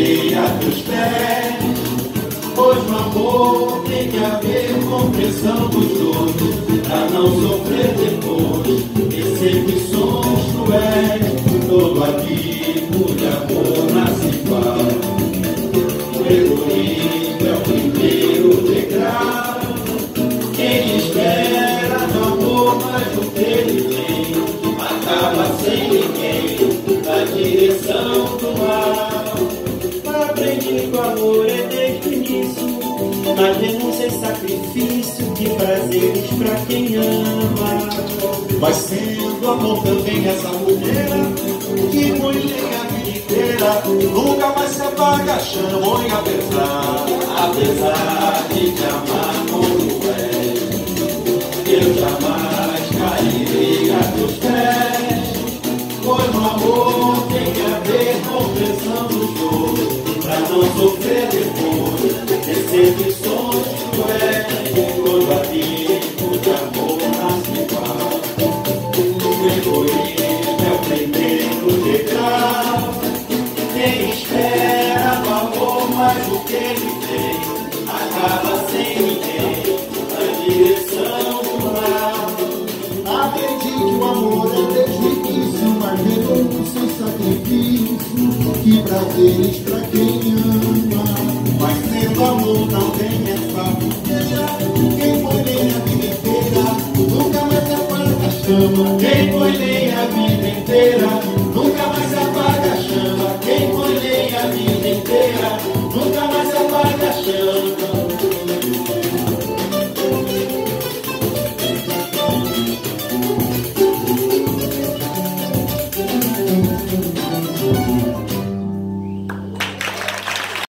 areia dos pés. Pois no amor tem que haver compreensão dos dois, pra não sofrer depois perseguições cruéis. Todo amigo de amor nasce igual. O egoísmo é o primeiro degrau. Quem espera no amor mais do que ele tem, acaba sem ninguém na direção do mal. Aprendi que o amor é desde o início, mas renúncia e sacrifício de prazeres pra quem ama. Mas sendo amor também essa mulher que põe lenha a vida inteira, nunca mais se apaga a chama, apesar de te amar como é. Eu jamais cairei a teus pés, pois no amor tem que haver compreensão dos dois, pra não sofrer depois decepções cruéis. Todo amigo de amor nasce igual. O egoísmo é o primeiro degrau. Quem espera no amor mais do que ele tem, acaba sem ninguém na direção do mal. Aprendi que o amor é desde o início, mas renúncia e sacrifício, que prazeres pra quem ama. Mas sendo amor não tem essa mulher, Quem põe lenha a vida inteira, nunca mais se apaga a chama. quem foi nem a vida inteira,